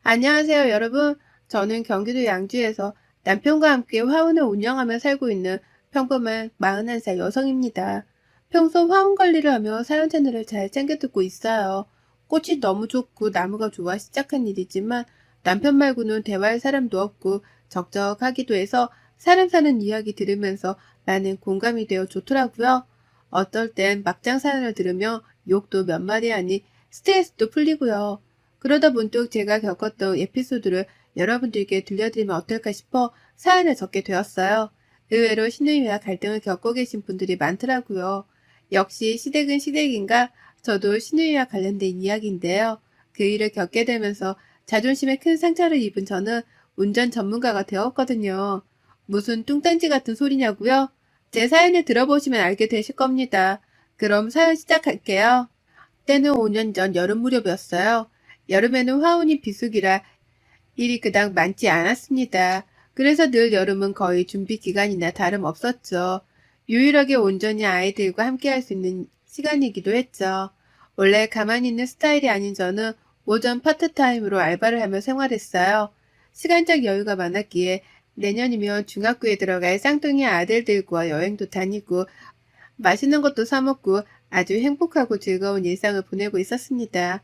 안녕하세요, 여러분. 저는 경기도 양주에서 남편과 함께 화원을 운영하며 살고 있는 평범한 41살 여성입니다. 평소 화원 관리를 하며 사연 채널을 잘 챙겨 듣고 있어요. 꽃이 너무 좋고 나무가 좋아 시작한 일이지만 남편 말고는 대화할 사람도 없고 적적하기도 해서 사람 사는 이야기 들으면서 많은 공감이 되어 좋더라고요. 어떨 땐 막장 사연을 들으며 욕도 몇 마디 하니 스트레스도 풀리고요. 그러다 문득 제가 겪었던 에피소드를 여러분들께 들려드리면 어떨까 싶어 사연을 적게 되었어요. 의외로 신우이와 갈등을 겪고 계신 분들이 많더라고요. 역시 시댁은 시댁인가? 저도 신우이와 관련된 이야기인데요. 그 일을 겪게 되면서 자존심에 큰 상처를 입은 저는 운전 전문가가 되었거든요. 무슨 뚱딴지 같은 소리냐고요? 제 사연을 들어보시면 알게 되실 겁니다. 그럼 사연 시작할게요. 때는 5년 전 여름 무렵이었어요. 여름에는 화운이 비수기라 일이 그닥 많지 않았습니다. 그래서 늘 여름은 거의 준비 기간이나 다름없었죠. 유일하게 온전히 아이들과 함께 할 수 있는 시간이기도 했죠. 원래 가만히 있는 스타일이 아닌 저는 오전 파트타임으로 알바를 하며 생활했어요. 시간적 여유가 많았기에 내년이면 중학교에 들어갈 쌍둥이 아들들과 여행도 다니고 맛있는 것도 사 먹고 아주 행복하고 즐거운 일상을 보내고 있었습니다.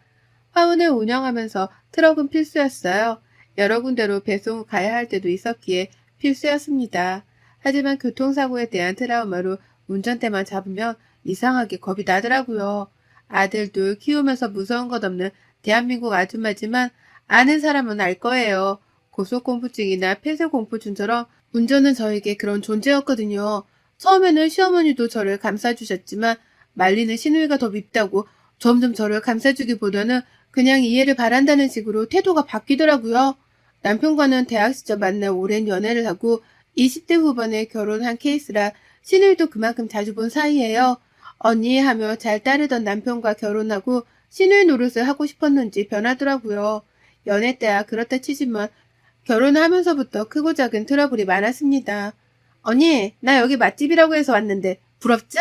화운을 운영하면서 트럭은 필수였어요. 여러 군데로 배송 가야 할 때도 있었기에 필수였습니다. 하지만 교통사고에 대한 트라우마로 운전대만 잡으면 이상하게 겁이 나더라고요. 아들도 키우면서 무서운 것 없는 대한민국 아줌마지만 아는 사람은 알 거예요. 고소공포증이나 폐쇄공포증처럼 운전은 저에게 그런 존재였거든요. 처음에는 시어머니도 저를 감싸주셨지만 말리는 시누이가 더 밉다고 점점 저를 감싸주기보다는 그냥 이해를 바란다는 식으로 태도가 바뀌더라고요. 남편과는 대학 시절 만나 오랜 연애를 하고 20대 후반에 결혼한 케이스라 시누이도 그만큼 자주 본 사이예요. 언니 하며 잘 따르던 남편과 결혼하고 시누이 노릇을 하고 싶었는지 변하더라고요. 연애 때야 그렇다 치지만 결혼하면서부터 크고 작은 트러블이 많았습니다. 언니, 나 여기 맛집이라고 해서 왔는데 부럽죠?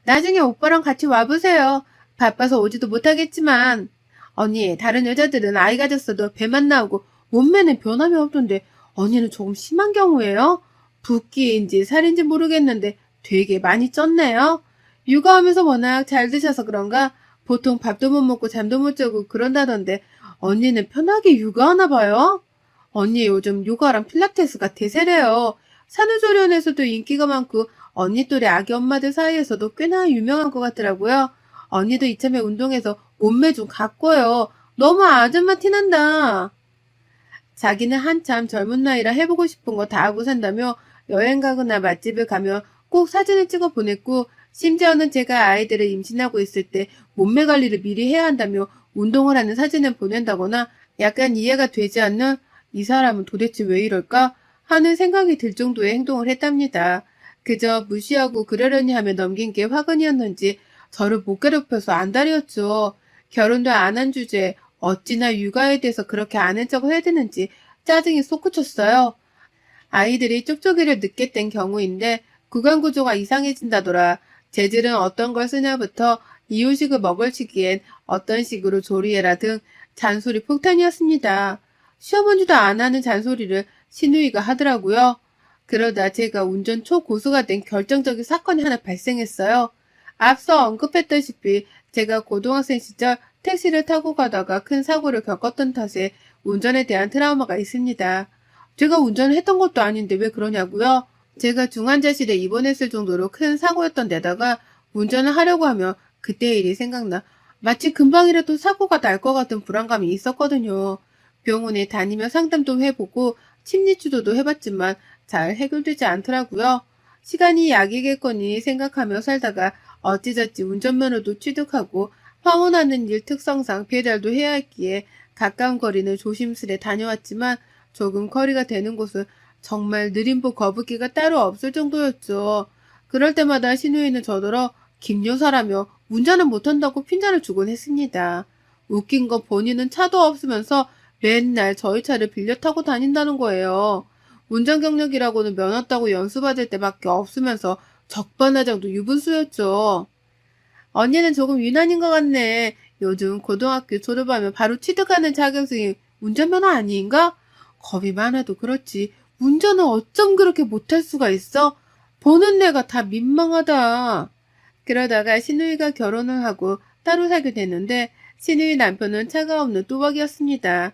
나중에 오빠랑 같이 와보세요. 바빠서 오지도 못하겠지만. 언니, 다른 여자들은 아이 가졌어도 배만 나오고 몸매는 변함이 없던데 언니는 조금 심한 경우예요? 붓기인지 살인지 모르겠는데 되게 많이 쪘네요. 육아하면서 워낙 잘 드셔서 그런가 보통 밥도 못 먹고 잠도 못 자고 그런다던데 언니는 편하게 육아하나 봐요? 언니 요즘 요가랑 필라테스가 대세래요. 산후조리원에서도 인기가 많고 언니 또래 아기 엄마들 사이에서도 꽤나 유명한 것 같더라고요. 언니도 이참에 운동해서 몸매 좀 가꿔요. 너무 아줌마 티난다. 자기는 한참 젊은 나이라 해보고 싶은 거 다 하고 산다며 여행 가거나 맛집을 가면 꼭 사진을 찍어 보냈고 심지어는 제가 아이들을 임신하고 있을 때 몸매 관리를 미리 해야 한다며 운동을 하는 사진을 보낸다거나 약간 이해가 되지 않는 이 사람은 도대체 왜 이럴까 하는 생각이 들 정도의 행동을 했답니다. 그저 무시하고 그러려니 하며 넘긴 게 화근이었는지 저를 못 괴롭혀서 안달이었죠. 결혼도 안 한 주제에 어찌나 육아에 대해서 그렇게 아는 척을 해대는지 짜증이 솟구쳤어요. 아이들이 쪽쪽이를 늦게 뗀 경우인데 구강 구조가 이상해진다더라. 재질은 어떤 걸 쓰냐부터 이유식을 먹을 시기엔 어떤 식으로 조리해라 등 잔소리 폭탄이었습니다. 시어머니도 안 하는 잔소리를 시누이가 하더라고요. 그러다 제가 운전 초고수가 된 결정적인 사건이 하나 발생했어요. 앞서 언급했다시피 제가 고등학생 시절 택시를 타고 가다가 큰 사고를 겪었던 탓에 운전에 대한 트라우마가 있습니다. 제가 운전을 했던 것도 아닌데 왜 그러냐고요? 제가 중환자실에 입원했을 정도로 큰 사고였던 데다가 운전을 하려고 하면 그때 일이 생각나 마치 금방이라도 사고가 날 것 같은 불안감이 있었거든요. 병원에 다니며 상담도 해보고 심리치료도 해봤지만 잘 해결되지 않더라고요. 시간이 약이겠거니 생각하며 살다가 어찌저찌 운전면허도 취득하고 황혼하는 일 특성상 배달도 해야 했기에 가까운 거리는 조심스레 다녀왔지만 조금 거리가 되는 곳은 정말 느림보 거북이가 따로 없을 정도였죠. 그럴 때마다 신우이는 저더러 김여사라며 운전을 못한다고 핀잔을 주곤 했습니다. 웃긴 건 본인은 차도 없으면서 맨날 저희 차를 빌려 타고 다닌다는 거예요. 운전 경력이라고는 면허 따고 연수받을 때밖에 없으면서 적반하장도 유분수였죠. 언니는 조금 유난인 것 같네. 요즘 고등학교 졸업하면 바로 취득하는 자격증이 운전면허 아닌가? 겁이 많아도 그렇지. 운전을 어쩜 그렇게 못할 수가 있어? 보는 내가 다 민망하다. 그러다가 신우이가 결혼을 하고 따로 살게 됐는데 신우이 남편은 차가 없는 뚜벅이었습니다.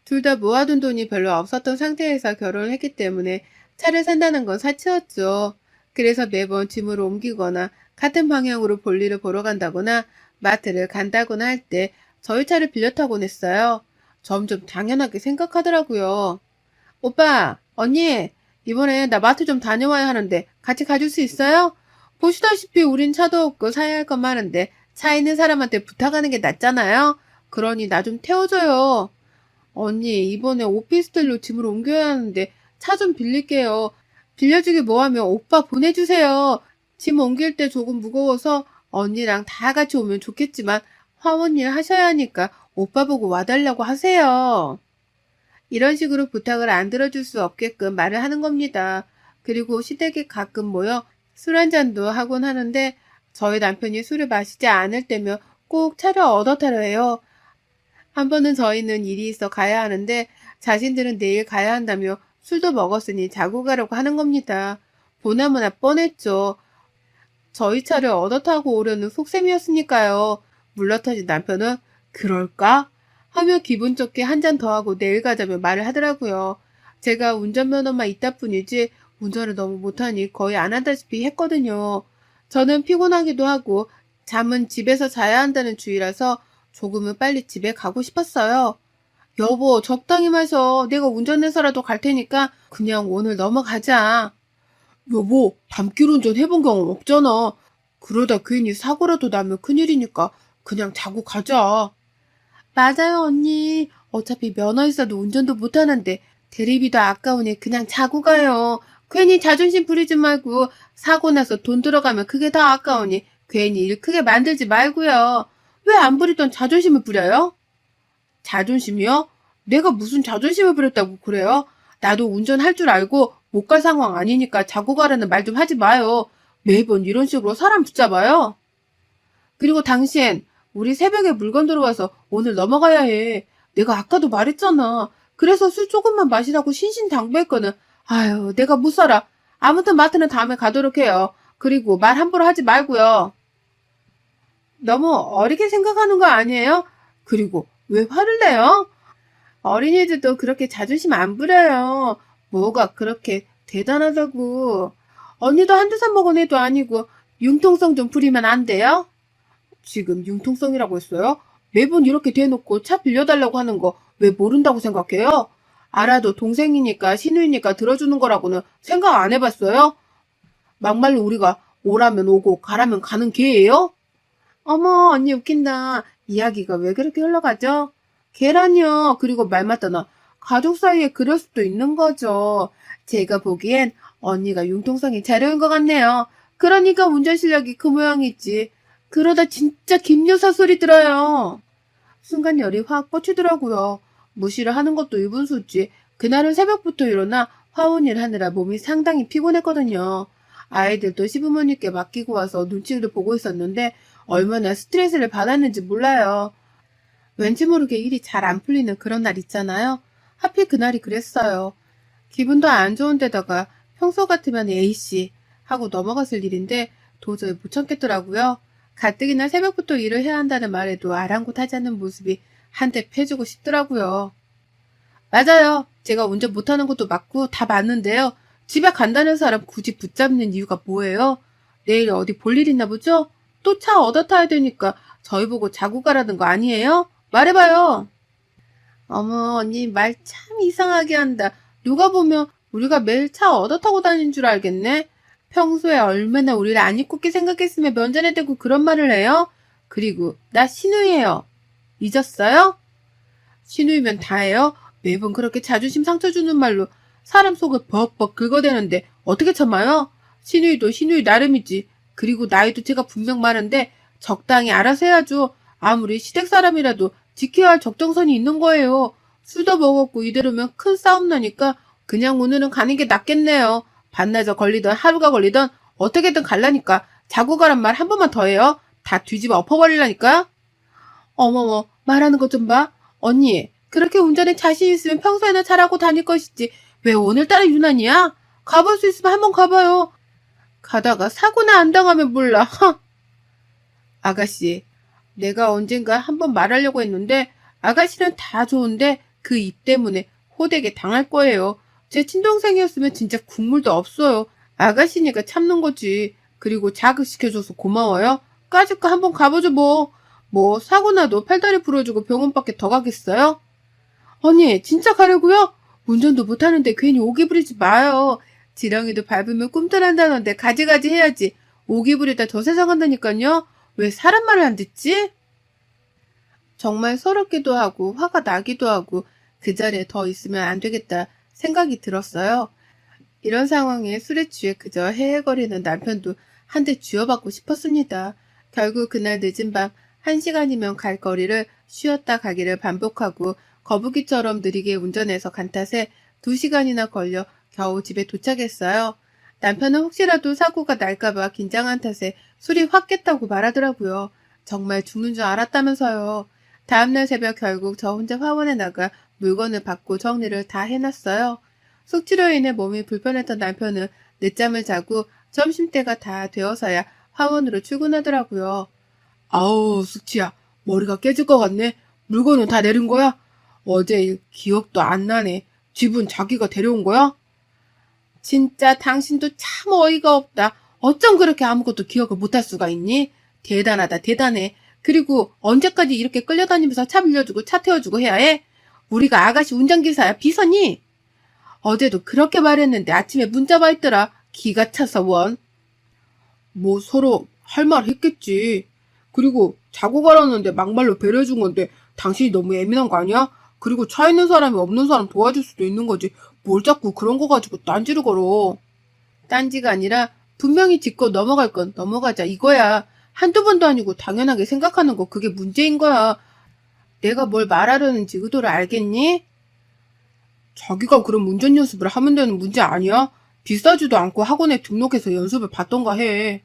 둘 다 모아둔 돈이 별로 없었던 상태에서 결혼을 했기 때문에 차를 산다는 건 사치였죠. 그래서 매번 짐을 옮기거나 같은 방향으로 볼일을 보러 간다거나 마트를 간다거나 할 때 저희 차를 빌려 타곤 했어요. 점점 당연하게 생각하더라고요. 오빠, 언니, 이번에 나 마트 좀 다녀와야 하는데 같이 가줄 수 있어요? 보시다시피 우린 차도 없고 사야 할 건 많은데 차 있는 사람한테 부탁하는 게 낫잖아요? 그러니 나 좀 태워줘요. 언니, 이번에 오피스텔로 짐을 옮겨야 하는데 차 좀 빌릴게요. 빌려주기 뭐하면 오빠 보내주세요. 짐 옮길 때 조금 무거워서 언니랑 다 같이 오면 좋겠지만 화원일 하셔야 하니까 오빠 보고 와달라고 하세요. 이런 식으로 부탁을 안 들어줄 수 없게끔 말을 하는 겁니다. 그리고 시댁에 가끔 모여 술 한잔도 하곤 하는데 저희 남편이 술을 마시지 않을 때면 꼭 차를 얻어 타려 해요. 한 번은 저희는 일이 있어 가야 하는데 자신들은 내일 가야 한다며 술도 먹었으니 자고 가려고 하는 겁니다. 보나마나 뻔했죠. 저희 차를 얻어 타고 오려는 속셈이었으니까요. 물러터진 남편은 그럴까? 하며 기분 좋게 한 잔 더 하고 내일 가자며 말을 하더라고요. 제가 운전면허만 있다 뿐이지 운전을 너무 못하니 거의 안 한다시피 했거든요. 저는 피곤하기도 하고 잠은 집에서 자야 한다는 주의라서 조금은 빨리 집에 가고 싶었어요. 여보, 적당히 마셔. 내가 운전해서라도 갈 테니까 그냥 오늘 넘어가자. 여보, 밤길 운전 해본 경험 없잖아. 그러다 괜히 사고라도 나면 큰일이니까 그냥 자고 가자. 맞아요, 언니. 어차피 면허 있어도 운전도 못하는데 대리비도 아까우니 그냥 자고 가요. 괜히 자존심 부리지 말고 사고 나서 돈 들어가면 그게 더 아까우니 괜히 일 크게 만들지 말고요. 왜 안 부리던 자존심을 부려요? 자존심이요? 내가 무슨 자존심을 부렸다고 그래요? 나도 운전할 줄 알고 못 갈 상황 아니니까 자고 가라는 말 좀 하지 마요. 매번 이런 식으로 사람 붙잡아요. 그리고 당신, 우리 새벽에 물건 들어와서 오늘 넘어가야 해. 내가 아까도 말했잖아. 그래서 술 조금만 마시라고 신신당부했거든. 아유, 내가 못 살아. 아무튼 마트는 다음에 가도록 해요. 그리고 말 함부로 하지 말고요. 너무 어리게 생각하는 거 아니에요? 그리고 왜 화를 내요? 어린이들도 그렇게 자존심 안 부려요. 뭐가 그렇게 대단하다고. 언니도 한두 살 먹은 애도 아니고 융통성 좀 부리면 안 돼요? 지금 융통성이라고 했어요? 매번 이렇게 대놓고 차 빌려달라고 하는 거 왜 모른다고 생각해요? 알아도 동생이니까 시누이니까 들어주는 거라고는 생각 안 해봤어요? 막말로 우리가 오라면 오고 가라면 가는 개예요? 어머, 언니 웃긴다. 이야기가 왜 그렇게 흘러가죠? 계란이요. 그리고 말 맞다나 가족 사이에 그럴 수도 있는 거죠. 제가 보기엔 언니가 융통성이 자료인 것 같네요. 그러니까 운전 실력이 그 모양이지. 그러다 진짜 김여사 소리 들어요. 순간 열이 확 뻗치더라고요. 무시를 하는 것도 이분수지. 그날은 새벽부터 일어나 화원일 하느라 몸이 상당히 피곤했거든요. 아이들도 시부모님께 맡기고 와서 눈치를 보고 있었는데 얼마나 스트레스를 받았는지 몰라요. 왠지 모르게 일이 잘 안 풀리는 그런 날 있잖아요. 하필 그날이 그랬어요. 기분도 안 좋은 데다가 평소 같으면 A씨 하고 넘어갔을 일인데 도저히 못 참겠더라고요. 가뜩이나 새벽부터 일을 해야 한다는 말에도 아랑곳하지 않는 모습이 한대 패주고 싶더라고요. 맞아요. 제가 운전 못하는 것도 맞고 다 맞는데요. 집에 간다는 사람 굳이 붙잡는 이유가 뭐예요? 내일 어디 볼 일 있나 보죠? 또 차 얻어 타야 되니까 저희 보고 자고 가라는 거 아니에요? 말해봐요. 어머, 언니 말 참 이상하게 한다. 누가 보면 우리가 매일 차 얻어 타고 다니는 줄 알겠네. 평소에 얼마나 우리를 안 이쁘게 생각했으면 면전에 대고 그런 말을 해요? 그리고 나 신우이에요. 잊었어요? 신우이면 다해요? 매번 그렇게 자존심 상처 주는 말로 사람 속을 벅벅 긁어대는데 어떻게 참아요? 신우이도 신우이 나름이지. 그리고 나이도 제가 분명 많은데 적당히 알아서 해야죠. 아무리 시댁 사람이라도 지켜야 할 적정선이 있는 거예요. 술도 먹었고 이대로면 큰 싸움 나니까 그냥 오늘은 가는 게 낫겠네요. 반나절 걸리던 하루가 걸리던 어떻게든 갈라니까 자고 가란 말 한 번만 더 해요. 다 뒤집어 엎어버리라니까. 어머머, 말하는 것 좀 봐. 언니, 그렇게 운전에 자신 있으면 평소에나 잘하고 다닐 것이지. 왜 오늘따라 유난이야? 가볼 수 있으면 한번 가봐요. 가다가 사고나 안 당하면 몰라. 아가씨, 내가 언젠가 한번 말하려고 했는데 아가씨는 다 좋은데 그 입 때문에 호되게 당할 거예요. 제 친동생이었으면 진짜 국물도 없어요. 아가씨니까 참는 거지. 그리고 자극시켜줘서 고마워요. 까짓거 한번 가보죠 뭐. 뭐 사고 나도 팔다리 부러지고 병원밖에 더 가겠어요? 언니 진짜 가려고요? 운전도 못하는데 괜히 오기 부리지 마요. 지렁이도 밟으면 꿈틀한다는데 가지가지 해야지. 오기 부리다 저 세상 간다니까요. 왜 사람 말을 안 듣지? 정말 서럽기도 하고 화가 나기도 하고 그 자리에 더 있으면 안 되겠다 생각이 들었어요. 이런 상황에 술에 취해 그저 헤헤거리는 남편도 한 대 쥐어받고 싶었습니다. 결국 그날 늦은 밤 1시간이면 갈 거리를 쉬었다 가기를 반복하고 거북이처럼 느리게 운전해서 간 탓에 2시간이나 걸려 겨우 집에 도착했어요. 남편은 혹시라도 사고가 날까봐 긴장한 탓에 술이 확 깼다고 말하더라고요. 정말 죽는 줄 알았다면서요. 다음날 새벽 결국 저 혼자 화원에 나가 물건을 받고 정리를 다 해놨어요. 숙취로 인해 몸이 불편했던 남편은 늦잠을 자고 점심때가 다 되어서야 화원으로 출근하더라고요. 아우, 숙취야. 머리가 깨질 것 같네. 물건은 다 내린 거야? 어제 일 기억도 안 나네. 집은 자기가 데려온 거야? 진짜 당신도 참 어이가 없다. 어쩜 그렇게 아무것도 기억을 못할 수가 있니? 대단하다, 대단해. 그리고 언제까지 이렇게 끌려다니면서 차 빌려주고 차 태워주고 해야 해? 우리가 아가씨 운전기사야, 비서니? 어제도 그렇게 말했는데 아침에 문자 와 있더라. 기가 차서 원. 뭐 서로 할 말 했겠지. 그리고 자고 가라는데 막말로 배려해준 건데 당신이 너무 예민한 거 아니야? 그리고 차 있는 사람이 없는 사람 도와줄 수도 있는 거지. 뭘 자꾸 그런 거 가지고 딴지를 걸어. 딴지가 아니라 분명히 짚고 넘어갈 건 넘어가자 이거야. 한두 번도 아니고 당연하게 생각하는 거 그게 문제인 거야. 내가 뭘 말하려는지 의도를 알겠니? 자기가 그럼 운전 연습을 하면 되는 문제 아니야? 비싸지도 않고 학원에 등록해서 연습을 받던가 해.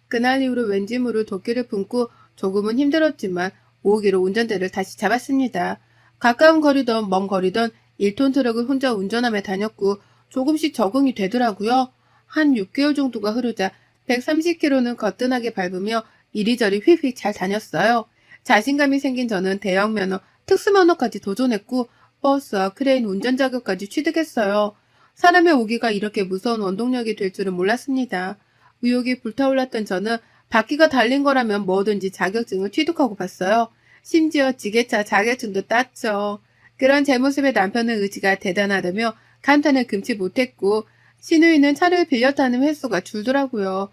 그날 이후로 왠지 모를 도끼를 품고 조금은 힘들었지만 5기로 운전대를 다시 잡았습니다. 가까운 거리든 먼 거리든 1톤 트럭을 혼자 운전하며 다녔고 조금씩 적응이 되더라고요. 한 6개월 정도가 흐르자 130km는 거뜬하게 밟으며 이리저리 휙휙 잘 다녔어요. 자신감이 생긴 저는 대형면허, 특수면허까지 도전했고 버스와 크레인 운전 자격까지 취득했어요. 사람의 오기가 이렇게 무서운 원동력이 될 줄은 몰랐습니다. 의욕이 불타올랐던 저는 바퀴가 달린 거라면 뭐든지 자격증을 취득하고 봤어요. 심지어 지게차 자격증도 땄죠. 그런 제 모습에 남편의 의지가 대단하다며 감탄을 금치 못했고 시누이는 차를 빌려 타는 횟수가 줄더라고요.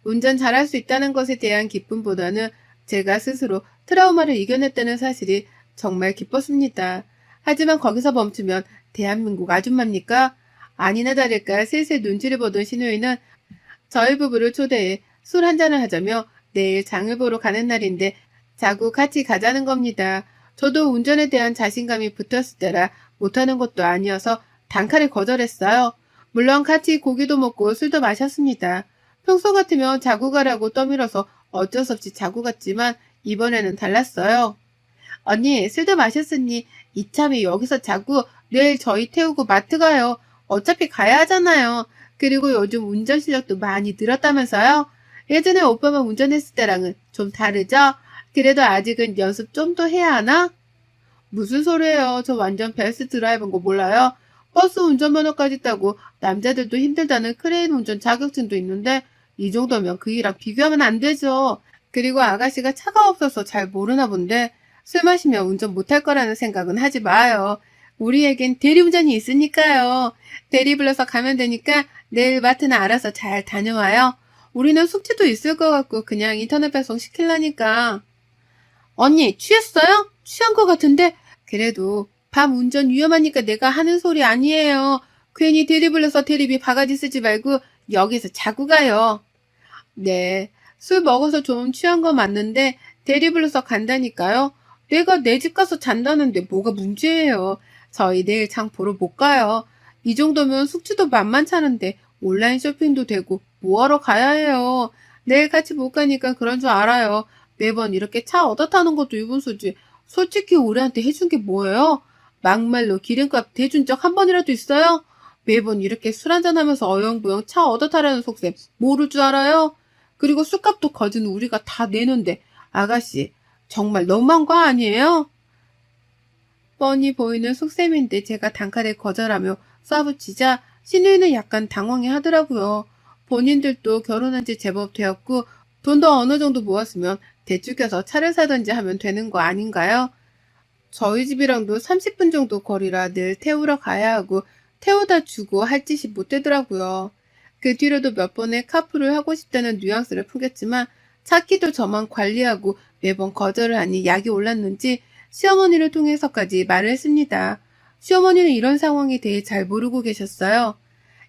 운전 잘할 수 있다는 것에 대한 기쁨보다는 제가 스스로 트라우마를 이겨냈다는 사실이 정말 기뻤습니다. 하지만 거기서 멈추면 대한민국 아줌마입니까? 아니나 다를까 슬슬 눈치를 보던 시누이는 저희 부부를 초대해 술 한잔을 하자며 내일 장을 보러 가는 날인데 자고 같이 가자는 겁니다. 저도 운전에 대한 자신감이 붙었을 때라 못하는 것도 아니어서 단칼에 거절했어요. 물론 같이 고기도 먹고 술도 마셨습니다. 평소 같으면 자고 가라고 떠밀어서 어쩔 수 없이 자고 갔지만 이번에는 달랐어요. 언니 술도 마셨으니 이참에 여기서 자고 내일 저희 태우고 마트 가요. 어차피 가야 하잖아요. 그리고 요즘 운전 실력도 많이 늘었다면서요? 예전에 오빠만 운전했을 때랑은 좀 다르죠? 그래도 아직은 연습 좀 더 해야 하나? 무슨 소리예요? 저 완전 베스트 드라이버인 거 몰라요? 버스 운전면허까지 따고 남자들도 힘들다는 크레인 운전 자격증도 있는데 이 정도면 그 일랑 비교하면 안 되죠. 그리고 아가씨가 차가 없어서 잘 모르나 본데 술 마시면 운전 못할 거라는 생각은 하지 마요. 우리에겐 대리운전이 있으니까요. 대리 불러서 가면 되니까 내일 마트는 알아서 잘 다녀와요. 우리는 숙제도 있을 것 같고 그냥 인터넷 배송 시킬라니까. 언니 취했어요? 취한 것 같은데 그래도 밤 운전 위험하니까 내가 하는 소리 아니에요. 괜히 대리 불러서 대리비 바가지 쓰지 말고 여기서 자고 가요. 네, 술 먹어서 좀 취한 거 맞는데 대리 불러서 간다니까요. 내가 내 집 가서 잔다는데 뭐가 문제예요. 저희 내일 장 보러 못 가요. 이 정도면 숙취도 만만찮은데 온라인 쇼핑도 되고 뭐하러 가야 해요. 내일 같이 못 가니까 그런 줄 알아요. 매번 이렇게 차 얻어 타는 것도 유분수지. 솔직히 우리한테 해준 게 뭐예요? 막말로 기름값 대준 적 한 번이라도 있어요? 매번 이렇게 술 한잔하면서 어영부영 차 얻어 타라는 속셈 모를 줄 알아요? 그리고 술값도 거진 우리가 다 내는데 아가씨 정말 너무한 거 아니에요? 뻔히 보이는 속셈인데 제가 단칼에 거절하며 쏴붙이자 신우이는 약간 당황해 하더라고요. 본인들도 결혼한 지 제법 되었고 돈도 어느 정도 모았으면 대출껴서 차를 사든지 하면 되는 거 아닌가요? 저희 집이랑도 30분 정도 거리라 늘 태우러 가야 하고 태워다 주고 할 짓이 못 되더라고요. 그 뒤로도 몇 번의 카풀을 하고 싶다는 뉘앙스를 풍겼지만 차키도 저만 관리하고 매번 거절을 하니 약이 올랐는지 시어머니를 통해서까지 말을 했습니다. 시어머니는 이런 상황에 대해 잘 모르고 계셨어요.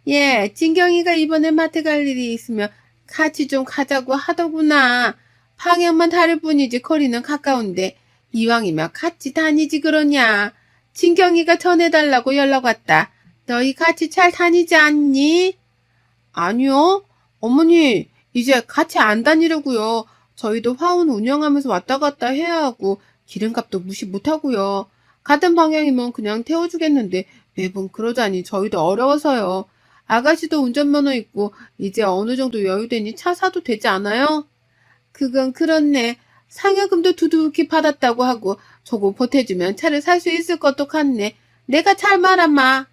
예, 진경이가 이번에 마트 갈 일이 있으면 같이 좀 가자고 하더구나. 방향만 다를 뿐이지 거리는 가까운데 이왕이면 같이 다니지 그러냐. 진경이가 전해달라고 연락 왔다. 너희 같이 잘 다니지 않니? 아니요. 어머니, 이제 같이 안 다니려고요. 저희도 화원 운영하면서 왔다 갔다 해야 하고 기름값도 무시 못하고요. 같은 방향이면 그냥 태워주겠는데 매번 그러자니 저희도 어려워서요. 아가씨도 운전면허 있고 이제 어느 정도 여유되니 차 사도 되지 않아요? 그건 그렇네. 상여금도 두둑히 받았다고 하고 조금 보태주면 차를 살 수 있을 것도 같네. 내가 잘 말아마.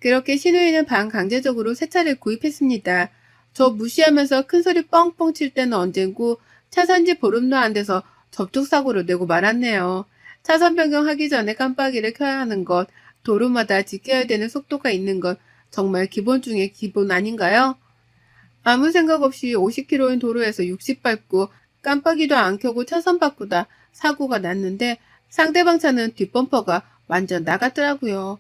그렇게 신우이는 반강제적으로 새 차를 구입했습니다. 저 무시하면서 큰소리 뻥뻥 칠 때는 언젠고 차 산지 보름도 안 돼서 접촉사고를 내고 말았네요. 차선 변경하기 전에 깜빡이를 켜야 하는 것, 도로마다 지켜야 되는 속도가 있는 것, 정말 기본 중에 기본 아닌가요? 아무 생각 없이 50km인 도로에서 60 밟고 깜빡이도 안 켜고 차선 바꾸다 사고가 났는데 상대방 차는 뒷범퍼가 완전 나갔더라고요.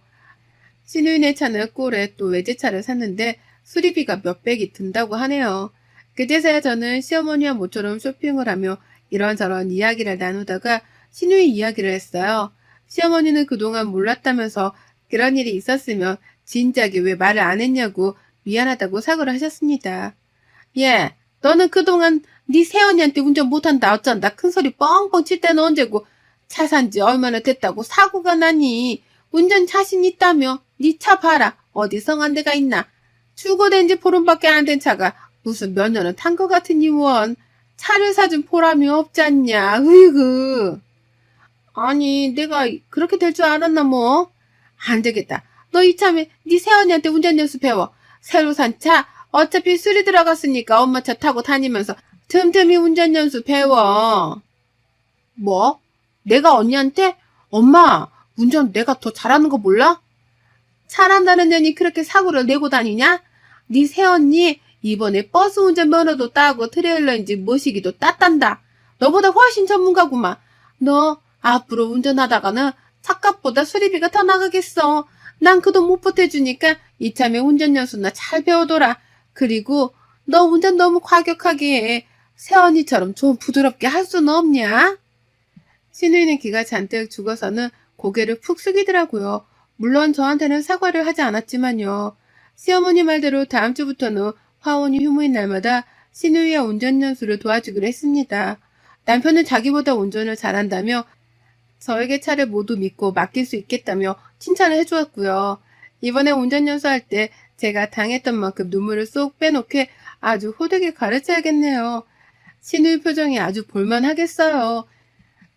신우이네 차는 꼴에 또 외제차를 샀는데 수리비가 몇백이 든다고 하네요. 그제서야 저는 시어머니와 모처럼 쇼핑을 하며 이런저런 이야기를 나누다가 신우이 이야기를 했어요. 시어머니는 그동안 몰랐다면서 그런 일이 있었으면 진작에 왜 말을 안 했냐고 미안하다고 사과를 하셨습니다. 예, 너는 그동안 네 새언니한테 운전 못한다 어쩐다 큰소리 뻥뻥 칠 때는 언제고 차 산 지 얼마나 됐다고 사고가 나니. 운전 자신 있다며 네 차 봐라 어디 성한 데가 있나. 출고된 지 보름밖에 안 된 차가 무슨 몇 년은 탄 것 같으니 원. 차를 사준 보람이 없잖냐. 으이그. 아니 내가 그렇게 될 줄 알았나 뭐. 안 되겠다. 너 이참에 네 새언니한테 운전 연수 배워. 새로 산 차 어차피 수리 들어갔으니까 엄마 차 타고 다니면서 틈틈이 운전 연수 배워. 뭐? 내가 언니한테? 엄마, 운전 내가 더 잘하는 거 몰라? 잘한다는 년이 그렇게 사고를 내고 다니냐? 네 새언니 이번에 버스 운전 면허도 따고 트레일러인지 모시기도 땄단다. 너보다 훨씬 전문가구만. 너 앞으로 운전하다가는 차값보다 수리비가 더 나가겠어. 난 그 돈 못 보태주니까 이참에 운전 연수나 잘 배워둬라. 그리고 너 운전 너무 과격하게 해. 새언니처럼 좀 부드럽게 할 수는 없냐? 신우이는 기가 잔뜩 죽어서는 고개를 푹 숙이더라고요. 물론 저한테는 사과를 하지 않았지만요. 시어머니 말대로 다음 주부터는 화원이 휴무인 날마다 신우이와 운전 연수를 도와주기로 했습니다. 남편은 자기보다 운전을 잘한다며 저에게 차를 모두 믿고 맡길 수 있겠다며 칭찬을 해주었고요. 이번에 운전 연수할 때 제가 당했던 만큼 눈물을 쏙 빼놓게 아주 호되게 가르쳐야겠네요. 신우이 표정이 아주 볼만하겠어요.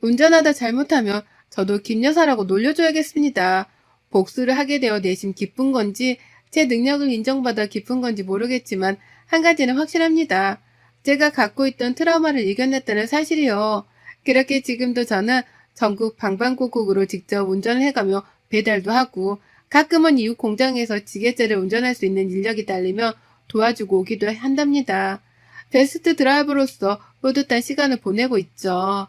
운전하다 잘못하면 저도 김여사라고 놀려줘야겠습니다. 복수를 하게 되어 내심 기쁜 건지 제 능력을 인정받아 기쁜 건지 모르겠지만 한 가지는 확실합니다. 제가 갖고 있던 트라우마를 이겨냈다는 사실이요. 그렇게 지금도 저는 전국 방방곡곡으로 직접 운전을 해가며 배달도 하고 가끔은 이웃 공장에서 지게차를 운전할 수 있는 인력이 딸리며 도와주고 오기도 한답니다. 베스트 드라이버로서 뿌듯한 시간을 보내고 있죠.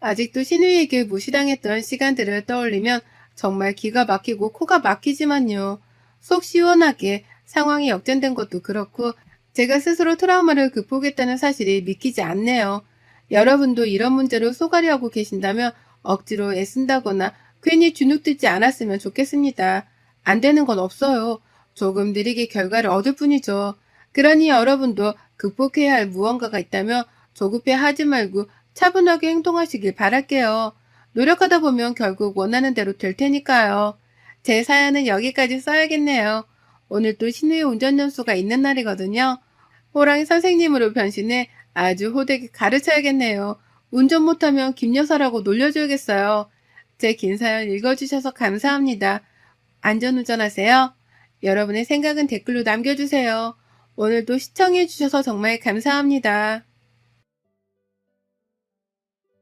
아직도 신우이에게 무시당했던 시간들을 떠올리면 정말 기가 막히고 코가 막히지만요. 속 시원하게 상황이 역전된 것도 그렇고 제가 스스로 트라우마를 극복했다는 사실이 믿기지 않네요. 여러분도 이런 문제로 쏘가리 하고 계신다면 억지로 애쓴다거나 괜히 주눅들지 않았으면 좋겠습니다. 안 되는 건 없어요. 조금 느리게 결과를 얻을 뿐이죠. 그러니 여러분도 극복해야 할 무언가가 있다면 조급해 하지 말고 차분하게 행동하시길 바랄게요. 노력하다 보면 결국 원하는 대로 될 테니까요. 제 사연은 여기까지 써야겠네요. 오늘 또 신우의 운전 연수가 있는 날이거든요. 호랑이 선생님으로 변신해 아주 호되게 가르쳐야겠네요. 운전 못하면 김여사라고 놀려줘야겠어요. 제 긴 사연 읽어주셔서 감사합니다. 안전운전하세요. 여러분의 생각은 댓글로 남겨주세요. 오늘도 시청해주셔서 정말 감사합니다.